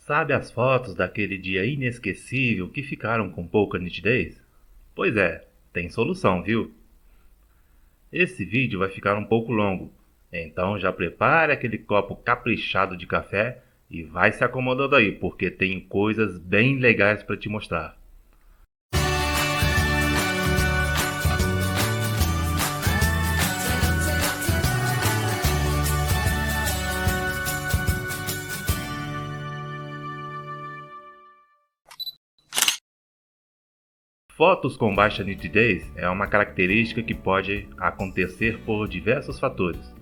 Sabe as fotos daquele dia inesquecível que ficaram com pouca nitidez? Pois é, tem solução, viu? Esse vídeo vai ficar um pouco longo, então já prepare aquele copo caprichado de café e vai se acomodando aí, porque tem coisas bem legais para te mostrar. Fotos com baixa nitidez é uma característica que pode acontecer por diversos fatores.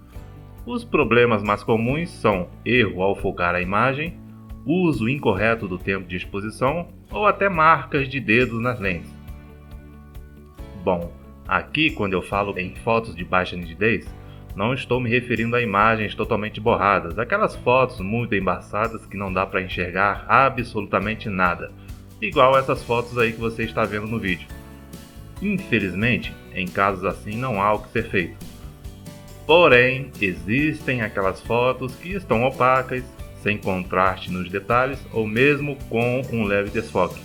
Os problemas mais comuns são erro ao focar a imagem, uso incorreto do tempo de exposição ou até marcas de dedos nas lentes. Bom, aqui quando eu falo em fotos de baixa nitidez, não estou me referindo a imagens totalmente borradas, aquelas fotos muito embaçadas que não dá para enxergar absolutamente nada, igual essas fotos aí que você está vendo no vídeo. Infelizmente, em casos assim não há o que ser feito. Porém, existem aquelas fotos que estão opacas, sem contraste nos detalhes ou mesmo com um leve desfoque.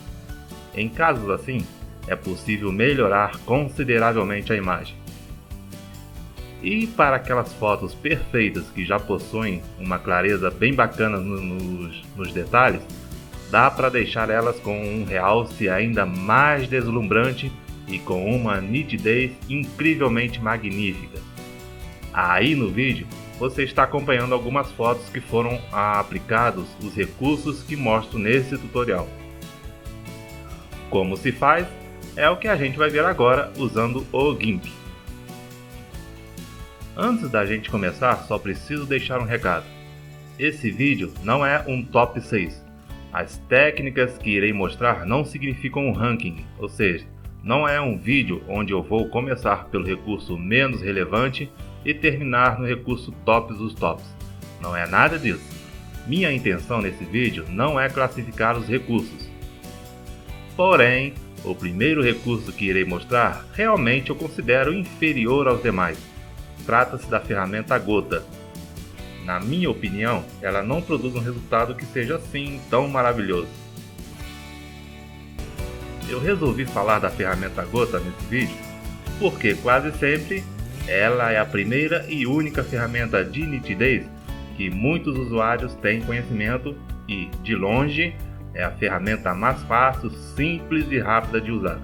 Em casos assim, é possível melhorar consideravelmente a imagem. E para aquelas fotos perfeitas que já possuem uma clareza bem bacana nos detalhes, dá para deixar elas com um realce ainda mais deslumbrante e com uma nitidez incrivelmente magnífica. Aí no vídeo você está acompanhando algumas fotos que foram aplicados os recursos que mostro nesse tutorial. Como se faz é o que a gente vai ver agora usando o GIMP. Antes da gente começar, só preciso deixar um recado. Esse vídeo não é um top 6. As técnicas que irei mostrar não significam um ranking, ou seja, não é um vídeo onde eu vou começar pelo recurso menos relevante e terminar no recurso top dos tops. Não é nada disso. Minha intenção nesse vídeo não é classificar os recursos. Porém, o primeiro recurso que irei mostrar realmente eu considero inferior aos demais. Trata-se da ferramenta Gota. Na minha opinião, ela não produz um resultado que seja assim tão maravilhoso. Eu resolvi falar da ferramenta Gota nesse vídeo porque quase sempre ela é a primeira e única ferramenta de nitidez que muitos usuários têm conhecimento e, de longe, é a ferramenta mais fácil, simples e rápida de usar.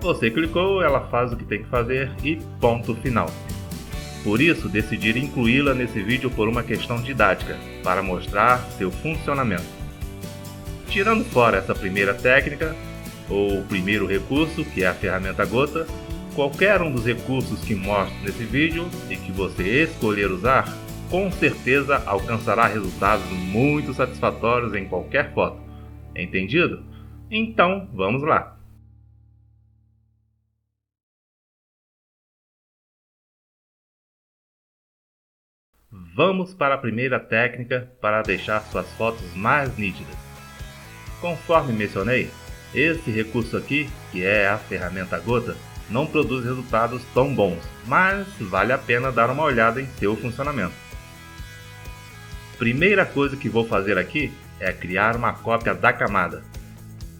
Você clicou, ela faz o que tem que fazer e ponto final. Por isso, decidi incluí-la nesse vídeo por uma questão didática, para mostrar seu funcionamento. Tirando fora essa primeira técnica, ou o primeiro recurso, que é a ferramenta Gota, qualquer um dos recursos que mostro nesse vídeo e que você escolher usar, com certeza alcançará resultados muito satisfatórios em qualquer foto. Entendido? Então, vamos lá! Vamos para a primeira técnica para deixar suas fotos mais nítidas. Conforme mencionei, esse recurso aqui, que é a ferramenta Gota, não produz resultados tão bons, mas vale a pena dar uma olhada em seu funcionamento. Primeira coisa que vou fazer aqui é criar uma cópia da camada.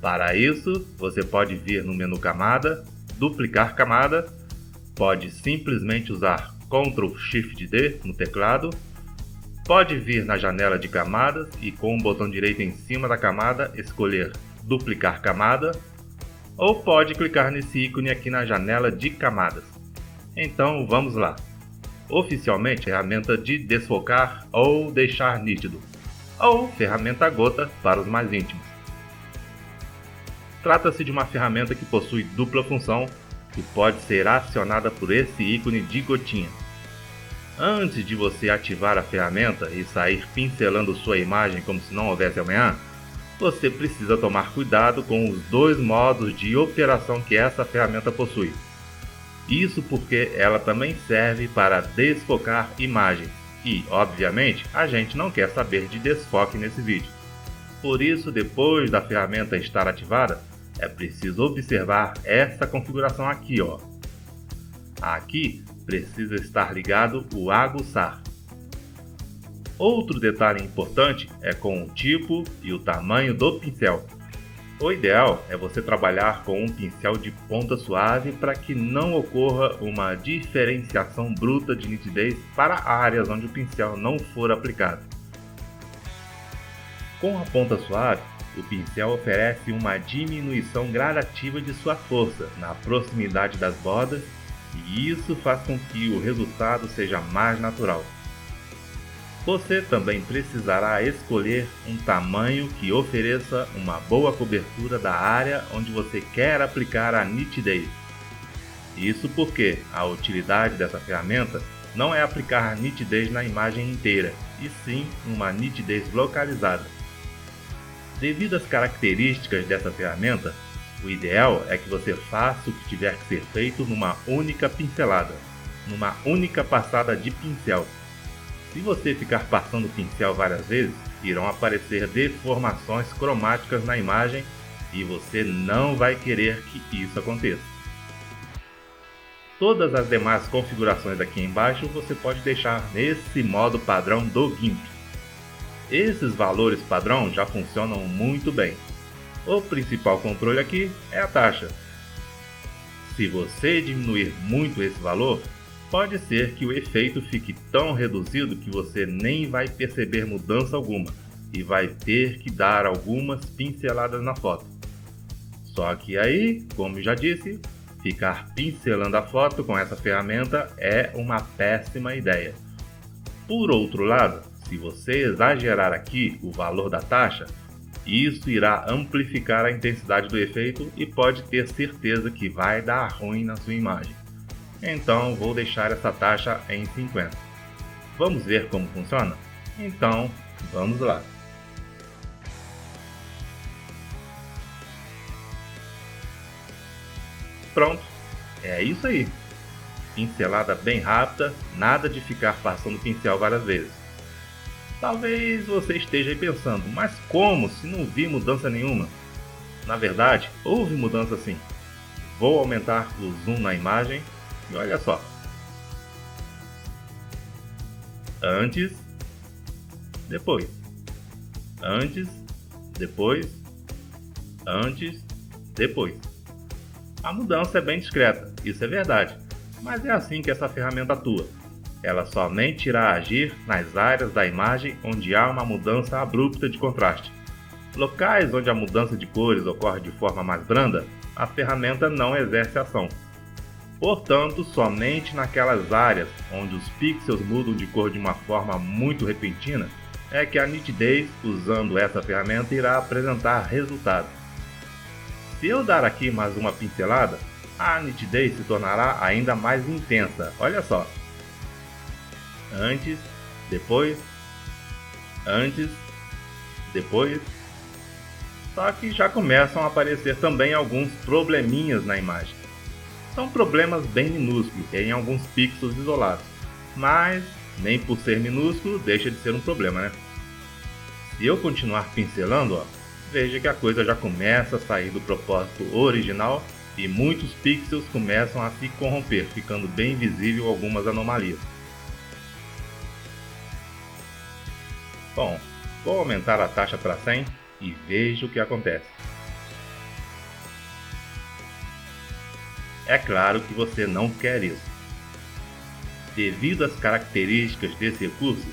Para isso, você pode vir no menu Camada, duplicar camada, pode simplesmente usar Ctrl Shift D no teclado, pode vir na janela de camadas e com o botão direito em cima da camada escolher duplicar camada, ou pode clicar nesse ícone aqui na janela de camadas. Então vamos lá. Oficialmente, ferramenta de desfocar ou deixar nítido, ou ferramenta Gota para os mais íntimos. Trata-se de uma ferramenta que possui dupla função e pode ser acionada por esse ícone de gotinha. Antes de você ativar a ferramenta e sair pincelando sua imagem como se não houvesse amanhã, você precisa tomar cuidado com os dois modos de operação que essa ferramenta possui. Isso porque ela também serve para desfocar imagens e, obviamente, a gente não quer saber de desfoque nesse vídeo. Por isso, depois da ferramenta estar ativada, é preciso observar essa configuração aqui, ó. Aqui precisa estar ligado o aguçar. Outro detalhe importante é com o tipo e o tamanho do pincel. O ideal é você trabalhar com um pincel de ponta suave para que não ocorra uma diferenciação bruta de nitidez para áreas onde o pincel não for aplicado. Com a ponta suave, o pincel oferece uma diminuição gradativa de sua força na proximidade das bordas e isso faz com que o resultado seja mais natural. Você também precisará escolher um tamanho que ofereça uma boa cobertura da área onde você quer aplicar a nitidez. Isso porque a utilidade dessa ferramenta não é aplicar nitidez na imagem inteira, e sim uma nitidez localizada. Devido às características dessa ferramenta, o ideal é que você faça o que tiver que ser feito numa única pincelada, numa única passada de pincel. Se você ficar passando o pincel várias vezes, irão aparecer deformações cromáticas na imagem e você não vai querer que isso aconteça. Todas as demais configurações aqui embaixo você pode deixar nesse modo padrão do GIMP. Esses valores padrão já funcionam muito bem. O principal controle aqui é a taxa. Se você diminuir muito esse valor, pode ser que o efeito fique tão reduzido que você nem vai perceber mudança alguma e vai ter que dar algumas pinceladas na foto. Só que aí, como já disse, ficar pincelando a foto com essa ferramenta é uma péssima ideia. Por outro lado, se você exagerar aqui o valor da taxa, isso irá amplificar a intensidade do efeito e pode ter certeza que vai dar ruim na sua imagem. Então vou deixar essa taxa em 50. Vamos ver como funciona? Então vamos lá. Pronto, é isso aí. Pincelada bem rápida, nada de ficar passando o pincel várias vezes. Talvez você esteja aí pensando, mas como se não vi mudança nenhuma? Na verdade, houve mudança sim. Vou aumentar o zoom na imagem. E olha só. Antes, depois. Antes, depois. Antes, depois. A mudança é bem discreta, isso é verdade. Mas é assim que essa ferramenta atua. Ela somente irá agir nas áreas da imagem onde há uma mudança abrupta de contraste. Locais onde a mudança de cores ocorre de forma mais branda, a ferramenta não exerce ação. Portanto, somente naquelas áreas onde os pixels mudam de cor de uma forma muito repentina é que a nitidez, usando essa ferramenta, irá apresentar resultado. Se eu dar aqui mais uma pincelada, a nitidez se tornará ainda mais intensa. Olha só. Antes, depois, antes, depois. Só que já começam a aparecer também alguns probleminhas na imagem. São problemas bem minúsculos em alguns pixels isolados, mas nem por ser minúsculo deixa de ser um problema, né? Se eu continuar pincelando, veja que a coisa já começa a sair do propósito original e muitos pixels começam a se corromper, ficando bem visível algumas anomalias. Bom, vou aumentar a taxa para 100 e veja o que acontece. É claro que você não quer isso. Devido às características desse recurso,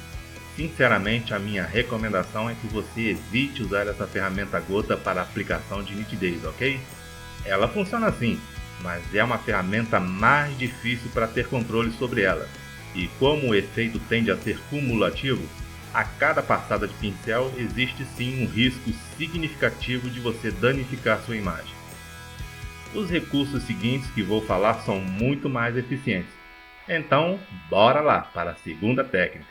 sinceramente a minha recomendação é que você evite usar essa ferramenta gota para aplicação de nitidez, ok? Ela funciona assim, mas é uma ferramenta mais difícil para ter controle sobre ela. E como o efeito tende a ser cumulativo, a cada passada de pincel existe sim um risco significativo de você danificar sua imagem. Os recursos seguintes que vou falar são muito mais eficientes. Então, bora lá para a segunda técnica.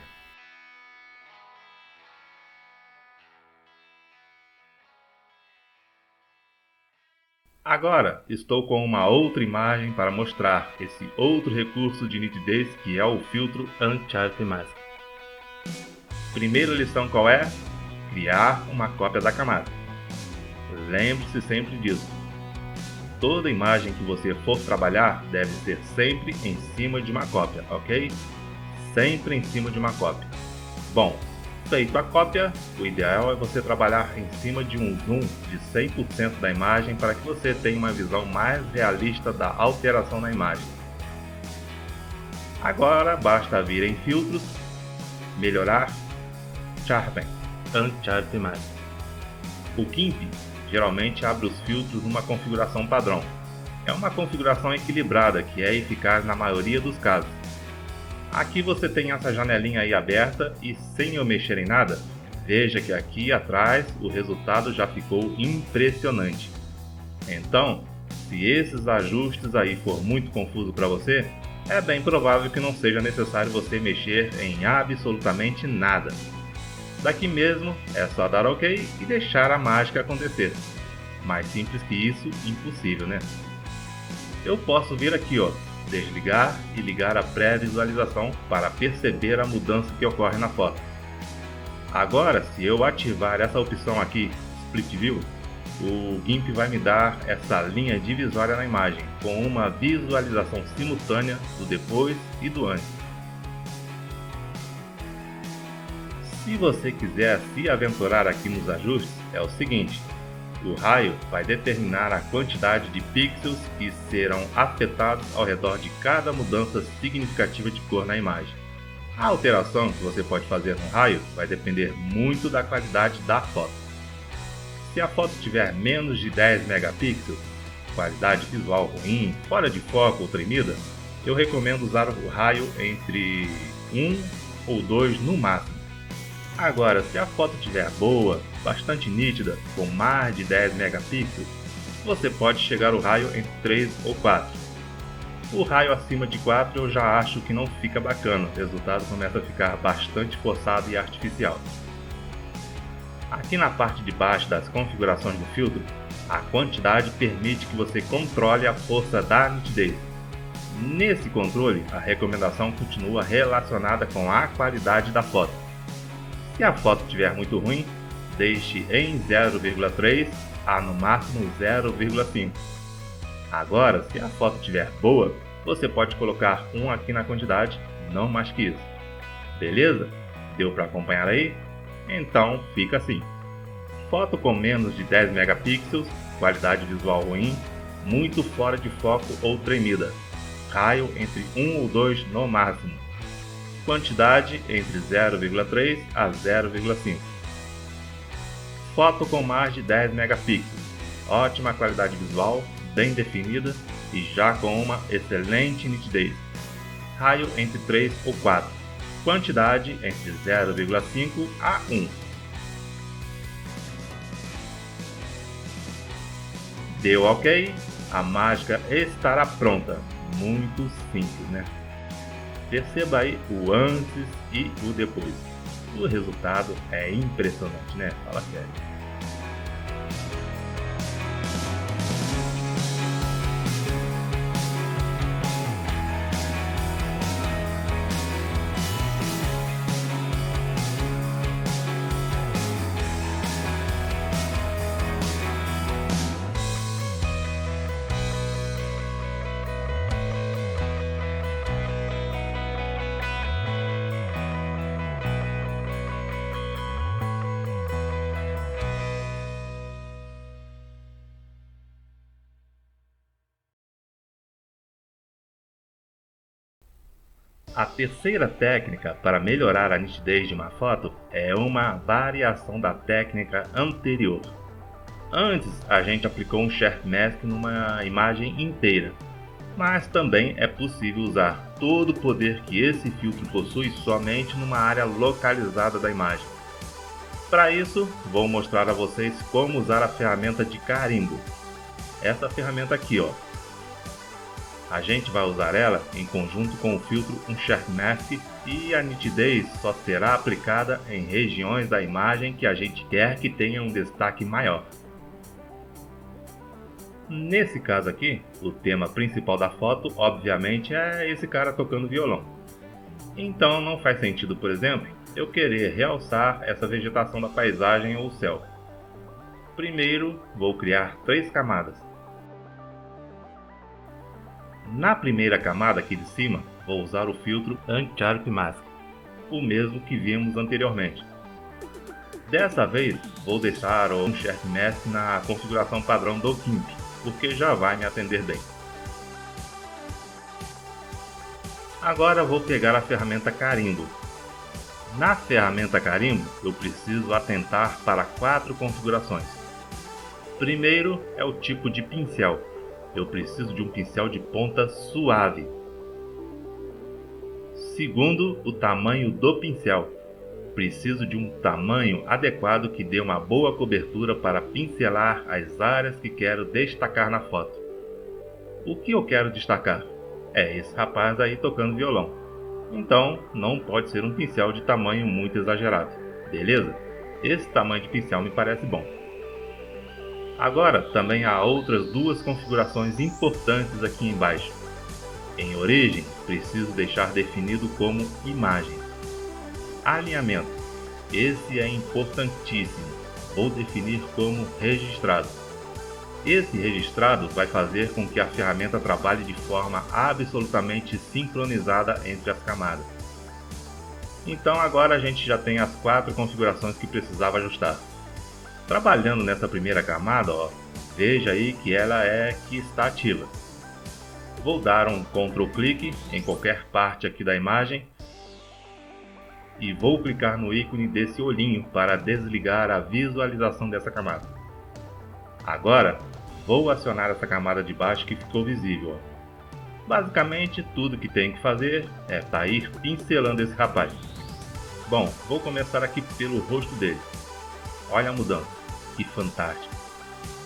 Agora, estou com uma outra imagem para mostrar esse outro recurso de nitidez que é o filtro Uncharted Mask. Primeira lição qual é? Criar uma cópia da camada. Lembre-se sempre disso. Toda imagem que você for trabalhar deve ser sempre em cima de uma cópia, ok? Sempre em cima de uma cópia. Bom, Feito a cópia, o ideal é você trabalhar em cima de um zoom de 100% da imagem para que você tenha uma visão mais realista da alteração na imagem. Agora basta vir em filtros, melhorar, Sharpen, Unsharpen Mask. O GIMP geralmente abre os filtros numa configuração padrão. É uma configuração equilibrada que é eficaz na maioria dos casos. Aqui você tem essa janelinha aí aberta e sem eu mexer em nada, veja que aqui atrás o resultado já ficou impressionante. Então, se esses ajustes aí for muito confuso para você, é bem provável que não seja necessário você mexer em absolutamente nada. Daqui mesmo é só dar OK e deixar a mágica acontecer. Mais simples que isso, impossível, né? Eu posso vir aqui, desligar e ligar a pré-visualização para perceber a mudança que ocorre na foto. Agora, se eu ativar essa opção aqui, Split View, o GIMP vai me dar essa linha divisória na imagem, com uma visualização simultânea do depois e do antes. Se você quiser se aventurar aqui nos ajustes, é o seguinte: o raio vai determinar a quantidade de pixels que serão afetados ao redor de cada mudança significativa de cor na imagem. A alteração que você pode fazer no raio vai depender muito da qualidade da foto. Se a foto tiver menos de 10 megapixels, qualidade visual ruim, fora de foco ou tremida, eu recomendo usar o raio entre 1 ou 2 no máximo. Agora, se a foto estiver boa, bastante nítida, com mais de 10 megapixels, você pode chegar o raio entre 3 ou 4. O raio acima de 4 eu já acho que não fica bacana, o resultado começa a ficar bastante forçado e artificial. Aqui na parte de baixo das configurações do filtro, a quantidade permite que você controle a força da nitidez. Nesse controle, a recomendação continua relacionada com a qualidade da foto. Se a foto estiver muito ruim, deixe em 0,3 a no máximo 0,5. Agora, se a foto estiver boa, você pode colocar 1 aqui na quantidade, não mais que isso. Beleza? Deu para acompanhar aí? Então fica assim. Foto com menos de 10 megapixels, qualidade visual ruim, muito fora de foco ou tremida. Raio entre 1 ou 2 no máximo. Quantidade entre 0,3 a 0,5. Foto com mais de 10 megapixels. Ótima qualidade visual, bem definida e já com uma excelente nitidez. Raio entre 3 ou 4. Quantidade entre 0,5 a 1. Deu OK? A mágica estará pronta. Muito simples, né? Perceba aí o antes e o depois. O resultado é impressionante, né? Fala sério. A terceira técnica para melhorar a nitidez de uma foto é uma variação da técnica anterior. Antes, a gente aplicou um Sharp Mask numa imagem inteira, mas também é possível usar todo o poder que esse filtro possui somente numa área localizada da imagem. Para isso, vou mostrar a vocês como usar a ferramenta de carimbo. Essa ferramenta aqui, A gente vai usar ela em conjunto com o filtro Sharp Mask e a nitidez só será aplicada em regiões da imagem que a gente quer que tenha um destaque maior. Nesse caso aqui, o tema principal da foto, obviamente, é esse cara tocando violão. Então não faz sentido, por exemplo, eu querer realçar essa vegetação da paisagem ou céu. Primeiro, vou criar 3 camadas. Na primeira camada aqui de cima, vou usar o filtro Unsharp Mask, o mesmo que vimos anteriormente. Dessa vez, vou deixar o Shift Mask na configuração padrão do GIMP, porque já vai me atender bem. Agora vou pegar a ferramenta Carimbo. Na ferramenta Carimbo, eu preciso atentar para 4 configurações. Primeiro é o tipo de pincel. Eu preciso de um pincel de ponta suave. Segundo, o tamanho do pincel. Preciso de um tamanho adequado que dê uma boa cobertura para pincelar as áreas que quero destacar na foto. O que eu quero destacar? É esse rapaz aí tocando violão. Então, não pode ser um pincel de tamanho muito exagerado. Beleza? Esse tamanho de pincel me parece bom. Agora, também há outras 2 configurações importantes aqui embaixo. Em origem, preciso deixar definido como imagem. Alinhamento. Esse é importantíssimo. Vou definir como registrado. Esse registrado vai fazer com que a ferramenta trabalhe de forma absolutamente sincronizada entre as camadas. Então agora a gente já tem as 4 configurações que precisava ajustar. Trabalhando nessa primeira camada, veja aí que ela é que está ativa. Vou dar um Ctrl clique em qualquer parte aqui da imagem e vou clicar no ícone desse olhinho para desligar a visualização dessa camada. Agora, vou acionar essa camada de baixo que ficou visível. Basicamente, tudo que tem que fazer é ir pincelando esse rapaz. Bom, vou começar aqui pelo rosto dele. Olha a mudança, que fantástico!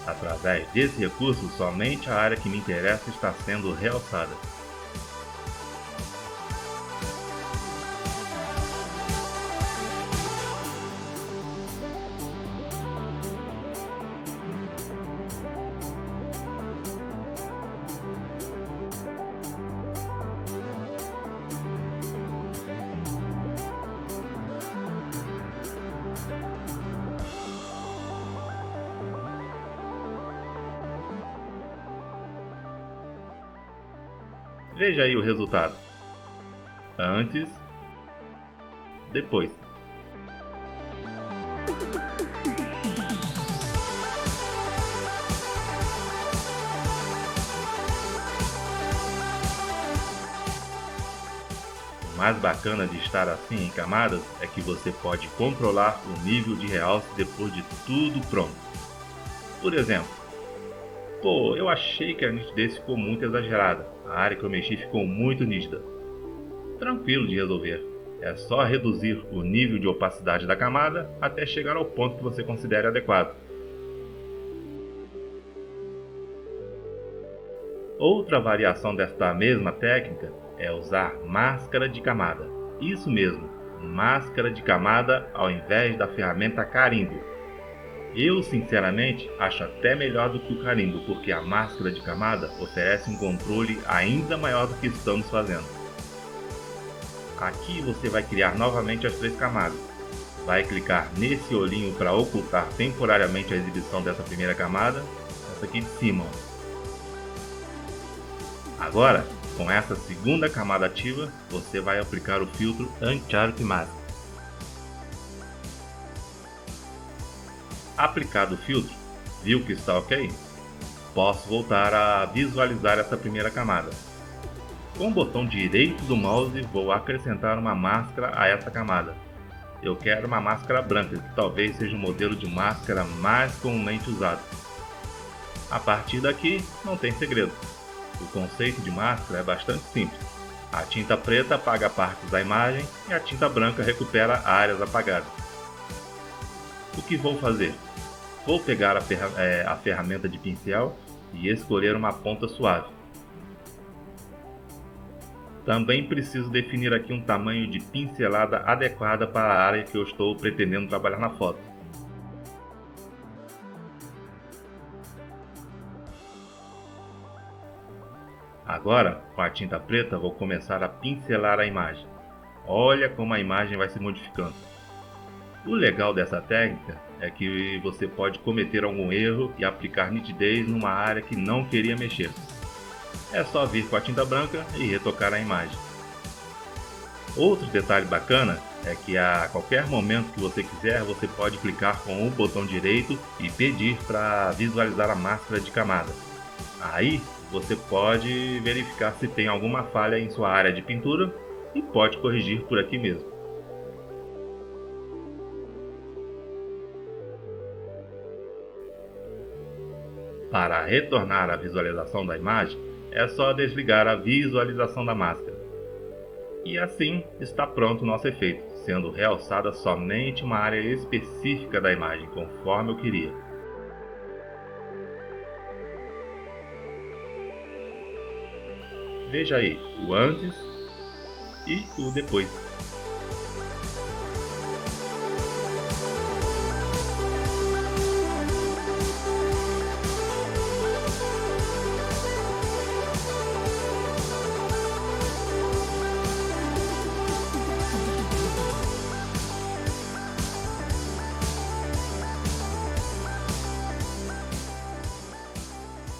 Através desse recurso, somente a área que me interessa está sendo realçada. Veja aí o resultado. Antes, depois. O mais bacana de estar assim em camadas é que você pode controlar o nível de realce depois de tudo pronto. Por exemplo, eu achei que a nitidez ficou muito exagerada. A área que eu mexi ficou muito nítida. Tranquilo de resolver. É só reduzir o nível de opacidade da camada até chegar ao ponto que você considere adequado. Outra variação desta mesma técnica é usar máscara de camada. Isso mesmo, máscara de camada ao invés da ferramenta Carimbo. Eu, sinceramente, acho até melhor do que o Carimbo, porque a máscara de camada oferece um controle ainda maior do que estamos fazendo. Aqui você vai criar novamente as 3 camadas. Vai clicar nesse olhinho para ocultar temporariamente a exibição dessa primeira camada, essa aqui de cima. Agora, com essa segunda camada ativa, você vai aplicar o filtro Uncharted Mask. Aplicado o filtro, viu que está ok? Posso voltar a visualizar essa primeira camada. Com o botão direito do mouse vou acrescentar uma máscara a essa camada. Eu quero uma máscara branca, que talvez seja o modelo de máscara mais comumente usado. A partir daqui não tem segredo. O conceito de máscara é bastante simples. A tinta preta apaga partes da imagem e a tinta branca recupera áreas apagadas. O que vou fazer? Vou pegar a ferramenta de pincel e escolher uma ponta suave. Também preciso definir aqui um tamanho de pincelada adequada para a área que eu estou pretendendo trabalhar na foto. Agora, com a tinta preta, vou começar a pincelar a imagem. Olha como a imagem vai se modificando. O legal dessa técnica é que você pode cometer algum erro e aplicar nitidez numa área que não queria mexer. É só vir com a tinta branca e retocar a imagem. Outro detalhe bacana é que a qualquer momento que você quiser, você pode clicar com o botão direito e pedir para visualizar a máscara de camada. Aí você pode verificar se tem alguma falha em sua área de pintura e pode corrigir por aqui mesmo. Para retornar à visualização da imagem, é só desligar a visualização da máscara. E assim está pronto o nosso efeito, sendo realçada somente uma área específica da imagem, conforme eu queria. Veja aí o antes e o depois.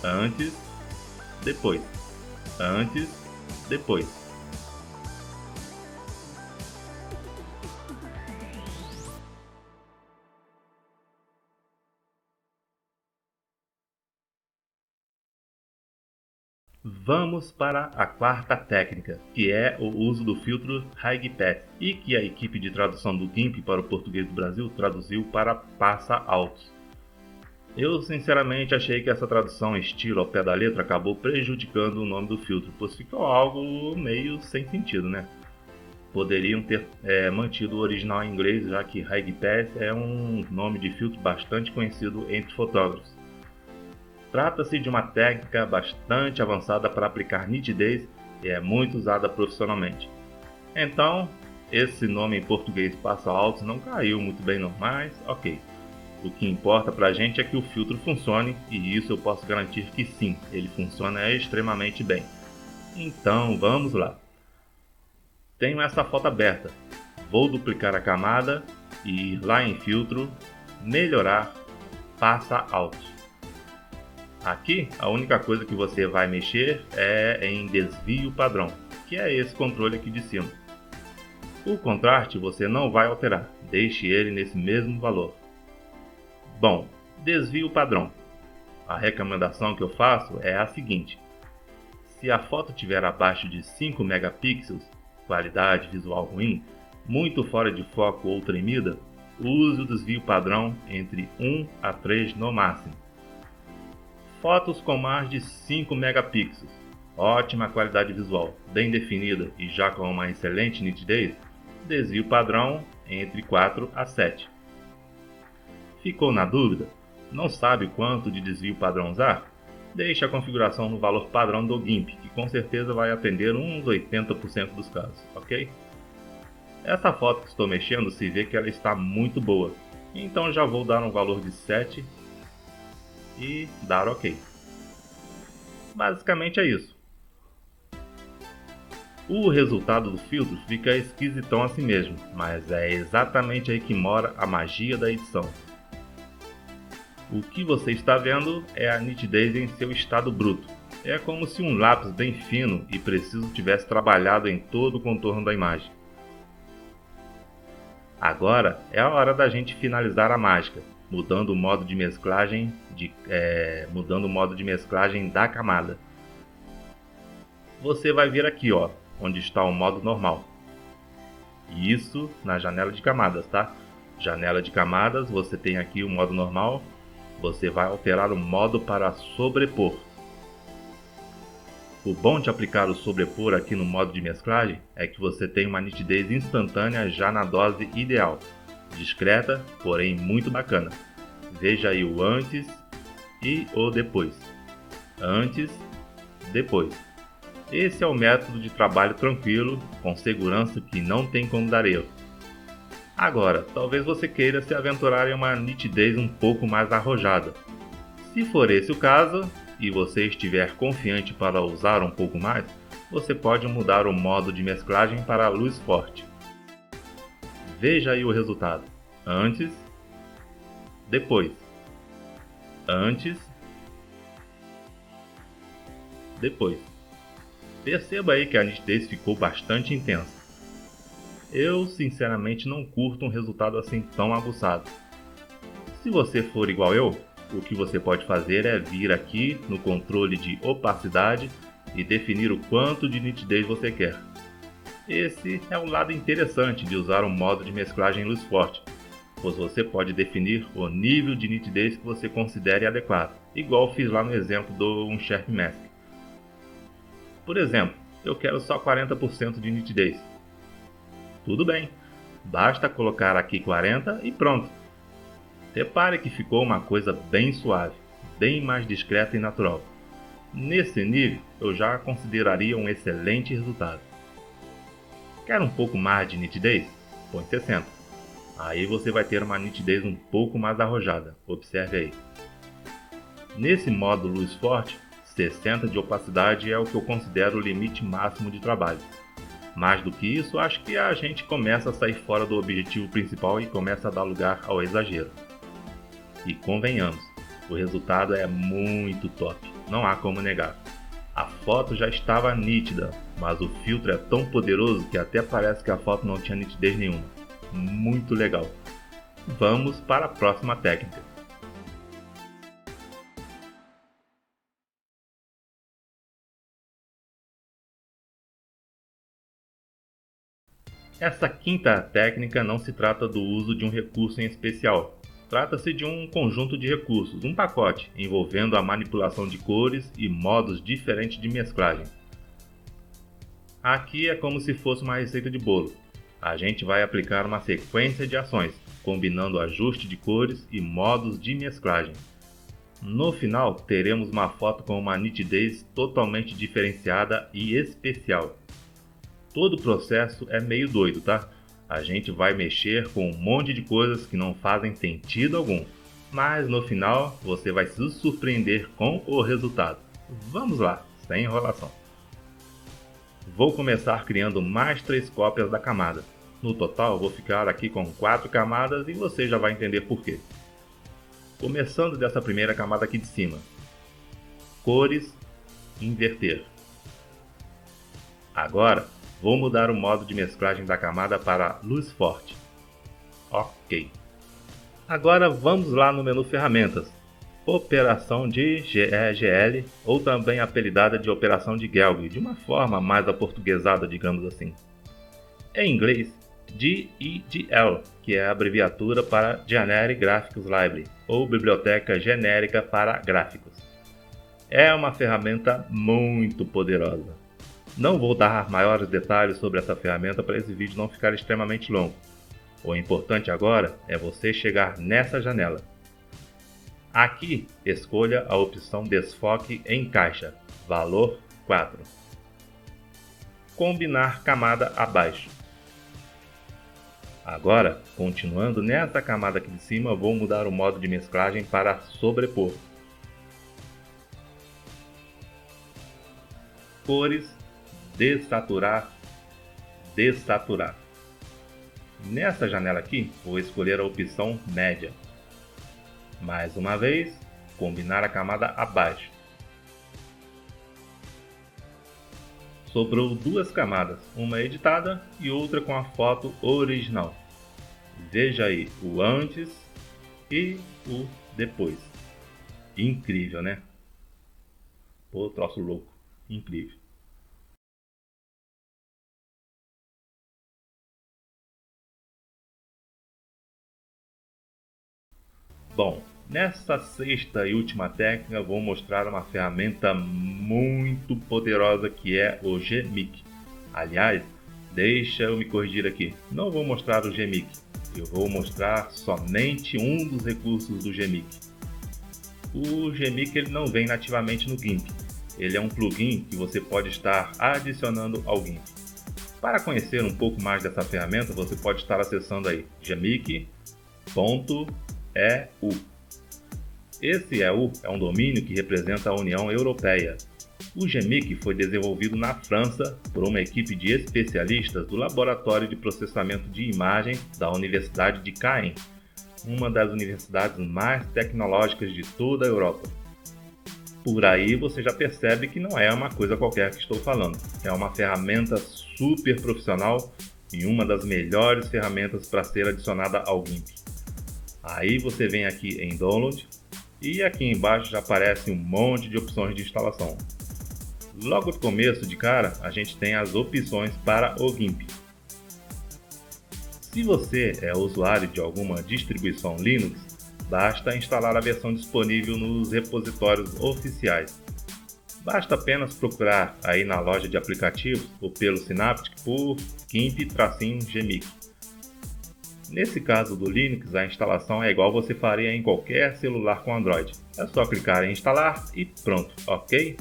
Antes, depois. Antes, depois. Vamos para a quarta técnica, que é o uso do filtro High-Pass, e que a equipe de tradução do GIMP para o português do Brasil traduziu para passa altos. Eu sinceramente achei que essa tradução estilo ao pé da letra acabou prejudicando o nome do filtro, pois ficou algo meio sem sentido, né? Poderiam ter mantido o original em inglês, já que High-Pass é um nome de filtro bastante conhecido entre fotógrafos. Trata-se de uma técnica bastante avançada para aplicar nitidez e é muito usada profissionalmente. Então, esse nome em português passa altos não caiu muito bem não, mas ok. O que importa pra gente é que o filtro funcione, e isso eu posso garantir que sim, ele funciona extremamente bem. Então vamos lá. Tenho essa foto aberta. Vou duplicar a camada e ir lá em filtro, melhorar, passa alto. Aqui a única coisa que você vai mexer é em desvio padrão, que é esse controle aqui de cima. O contraste você não vai alterar, deixe ele nesse mesmo valor. Bom, desvio padrão. A recomendação que eu faço é a seguinte: se a foto estiver abaixo de 5 megapixels, qualidade visual ruim, muito fora de foco ou tremida, use o desvio padrão entre 1 a 3 no máximo. Fotos com mais de 5 megapixels, ótima qualidade visual, bem definida e já com uma excelente nitidez, desvio padrão entre 4 a 7. Ficou na dúvida? Não sabe quanto de desvio padrão usar? Deixe a configuração no valor padrão do GIMP, que com certeza vai atender uns 80% dos casos, ok? Essa foto que estou mexendo se vê que ela está muito boa, então já vou dar um valor de 7 e dar ok. Basicamente é isso. O resultado do filtro fica esquisitão assim mesmo, mas é exatamente aí que mora a magia da edição. O que você está vendo é a nitidez em seu estado bruto. É como se um lápis bem fino e preciso tivesse trabalhado em todo o contorno da imagem. Agora é a hora da gente finalizar a mágica, mudando o modo de mesclagem da camada. Você vai vir aqui, ó, onde está o modo normal. Isso na janela de camadas, tá? Janela de camadas, você tem aqui o modo normal. Você vai alterar o modo para sobrepor. O bom de aplicar o sobrepor aqui no modo de mesclagem é que você tem uma nitidez instantânea já na dose ideal. Discreta, porém muito bacana. Veja aí o antes e o depois. Antes, depois. Esse é o método de trabalho tranquilo, com segurança que não tem como dar erro. Agora, talvez você queira se aventurar em uma nitidez um pouco mais arrojada. Se for esse o caso, e você estiver confiante para usar um pouco mais, você pode mudar o modo de mesclagem para luz forte. Veja aí o resultado. Antes, depois. Antes, depois. Perceba aí que a nitidez ficou bastante intensa. Eu sinceramente não curto um resultado assim tão aguçado. Se você for igual eu, o que você pode fazer é vir aqui no controle de opacidade e definir o quanto de nitidez você quer. Esse é o lado interessante de usar um modo de mesclagem luz forte, pois você pode definir o nível de nitidez que você considere adequado, igual fiz lá no exemplo do Unsharp Mask. Por exemplo, eu quero só 40% de nitidez. Tudo bem, basta colocar aqui 40 e pronto. Repare que ficou uma coisa bem suave, bem mais discreta e natural. Nesse nível, eu já consideraria um excelente resultado. Quer um pouco mais de nitidez? Põe 60. Aí você vai ter uma nitidez um pouco mais arrojada, observe aí. Nesse modo luz forte, 60 de opacidade é o que eu considero o limite máximo de trabalho. Mais do que isso, acho que a gente começa a sair fora do objetivo principal e começa a dar lugar ao exagero. E convenhamos, o resultado é muito top, não há como negar. A foto já estava nítida, mas o filtro é tão poderoso que até parece que a foto não tinha nitidez nenhuma. Muito legal. Vamos para a próxima técnica. Essa quinta técnica não se trata do uso de um recurso em especial. Trata-se de um conjunto de recursos, um pacote, envolvendo a manipulação de cores e modos diferentes de mesclagem. Aqui é como se fosse uma receita de bolo. A gente vai aplicar uma sequência de ações, combinando ajuste de cores e modos de mesclagem. No final, teremos uma foto com uma nitidez totalmente diferenciada e especial. Todo o processo é meio doido, tá? A gente vai mexer com um monte de coisas que não fazem sentido algum, mas no final você vai se surpreender com o resultado. Vamos lá, sem enrolação. Vou começar criando mais 3 cópias da camada. No total, vou ficar aqui com 4 camadas e você já vai entender por quê. Começando dessa primeira camada aqui de cima. Cores, inverter. Agora, vou mudar o modo de mesclagem da camada para luz forte. Ok. Agora vamos lá no menu Ferramentas. Operação de GEGL, ou também apelidada de operação de Gelg, de uma forma mais aportuguesada, digamos assim. Em inglês, GEGL, que é a abreviatura para Generic Graphics Library, ou Biblioteca Genérica para Gráficos. É uma ferramenta muito poderosa. Não vou dar maiores detalhes sobre essa ferramenta para esse vídeo não ficar extremamente longo. O importante agora é você chegar nessa janela. Aqui, escolha a opção Desfoque em caixa, valor 4. Combinar camada abaixo. Agora, continuando nessa camada aqui de cima, vou mudar o modo de mesclagem para sobrepor. Cores, desaturar, desaturar. Nessa janela aqui, vou escolher a opção média. Mais uma vez, combinar a camada abaixo. Sobrou 2 camadas, uma editada e outra com a foto original. Veja aí o antes e o depois. Incrível, né? Pô, troço louco. Incrível. Bom, nessa sexta e última técnica vou mostrar uma ferramenta muito poderosa que é o Gmic. Aliás, deixa eu me corrigir aqui, não vou mostrar o Gmic, eu vou mostrar somente um dos recursos do Gmic. O Gmic ele não vem nativamente no GIMP, ele é um plugin que você pode estar adicionando ao GIMP. Para conhecer um pouco mais dessa ferramenta, você pode estar acessando aí gmic.eu. Esse EU é um domínio que representa a União Europeia. O Gmic foi desenvolvido na França por uma equipe de especialistas do Laboratório de Processamento de Imagem da Universidade de Caen, uma das universidades mais tecnológicas de toda a Europa. Por aí você já percebe que não é uma coisa qualquer que estou falando. É uma ferramenta super profissional, e uma das melhores ferramentas para ser adicionada ao GIMP. Aí você vem aqui em Download e aqui embaixo já aparece um monte de opções de instalação. Logo no começo de cara, a gente tem as opções para o GIMP. Se você é usuário de alguma distribuição Linux, basta instalar a versão disponível nos repositórios oficiais. Basta apenas procurar aí na loja de aplicativos ou pelo Synaptic por GIMP-GMIC. Nesse caso do Linux, a instalação é igual você faria em qualquer celular com Android. É só clicar em instalar e pronto, ok?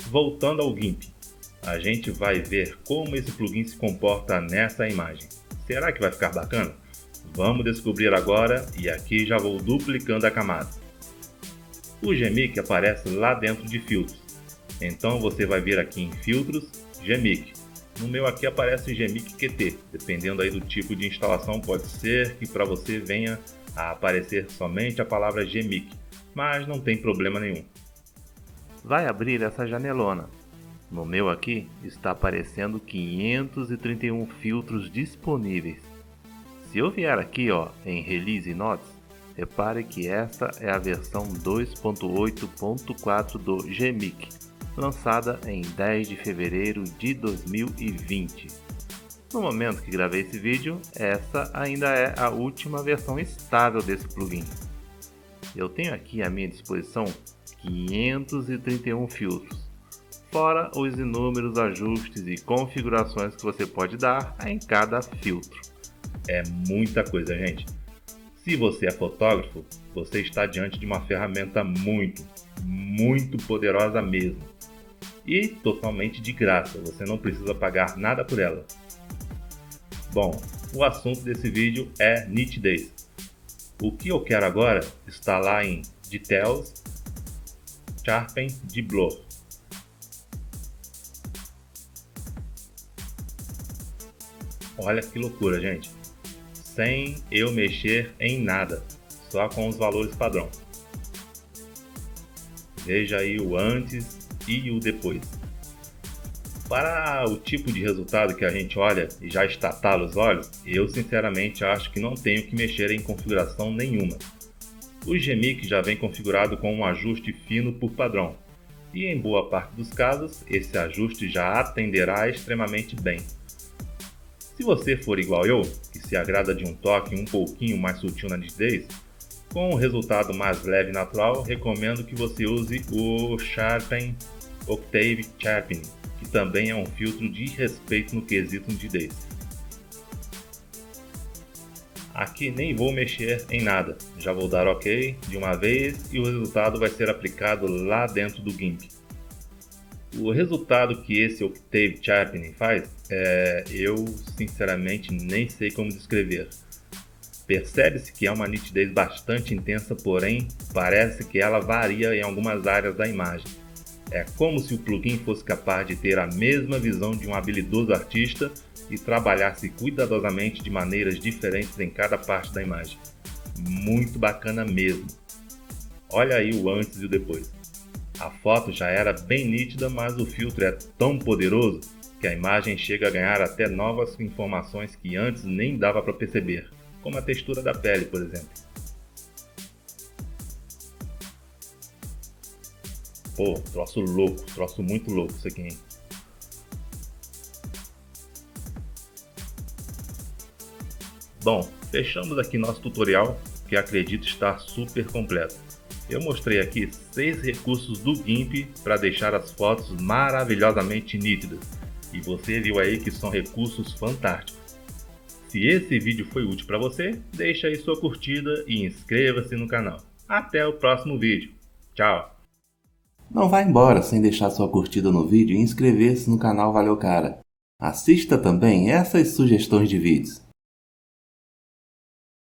Voltando ao GIMP, a gente vai ver como esse plugin se comporta nessa imagem. Será que vai ficar bacana? Vamos descobrir agora e aqui já vou duplicando a camada. O GMIC aparece lá dentro de filtros, então você vai vir aqui em filtros, GMIC. No meu aqui aparece GMIC QT, dependendo aí do tipo de instalação pode ser que para você venha a aparecer somente a palavra GMIC, mas não tem problema nenhum. Vai abrir essa janelona. No meu aqui está aparecendo 531 filtros disponíveis. Se eu vier aqui em Release Notes, repare que esta é a versão 2.8.4 do GMIC, lançada em 10 de fevereiro de 2020. No momento que gravei esse vídeo, essa ainda é a última versão estável desse plugin. Eu tenho aqui à minha disposição 531 filtros, fora os inúmeros ajustes e configurações que você pode dar em cada filtro. É muita coisa, gente. Se você é fotógrafo, você está diante de uma ferramenta muito poderosa mesmo. E totalmente de graça, você não precisa pagar nada por ela. Bom, o assunto desse vídeo é nitidez. O que eu quero agora está lá em Details, Sharpen de Blur. Olha que loucura, gente. Sem eu mexer em nada, só com os valores padrão. Veja aí o antes e o depois. Para o tipo de resultado que a gente olha e já estatala os olhos, eu sinceramente acho que não tenho que mexer em configuração nenhuma. O GMIC já vem configurado com um ajuste fino por padrão, e em boa parte dos casos, esse ajuste já atenderá extremamente bem. Se você for igual eu, que se agrada de um toque um pouquinho mais sutil na nitidez, com um resultado mais leve e natural, recomendo que você use o Sharpen Octave Sharpening, que também é um filtro de respeito no quesito nitidez. Aqui nem vou mexer em nada, já vou dar OK de uma vez e o resultado vai ser aplicado lá dentro do GIMP. O resultado que esse Octave Sharpening faz, eu sinceramente nem sei como descrever. Percebe-se que é uma nitidez bastante intensa, porém parece que ela varia em algumas áreas da imagem. É como se o plugin fosse capaz de ter a mesma visão de um habilidoso artista e trabalhasse cuidadosamente de maneiras diferentes em cada parte da imagem. Muito bacana mesmo. Olha aí o antes e o depois. A foto já era bem nítida, mas o filtro é tão poderoso que a imagem chega a ganhar até novas informações que antes nem dava para perceber, como a textura da pele, por exemplo. Pô, troço louco, troço muito louco isso aqui, hein? Bom, fechamos aqui nosso tutorial, que acredito estar super completo. Eu mostrei aqui 6 recursos do GIMP para deixar as fotos maravilhosamente nítidas, e você viu aí que são recursos fantásticos. Se esse vídeo foi útil para você, deixa aí sua curtida e inscreva-se no canal. Até o próximo vídeo. Tchau! Não vá embora sem deixar sua curtida no vídeo e inscrever-se no canal Valeu Cara. Assista também essas sugestões de vídeos.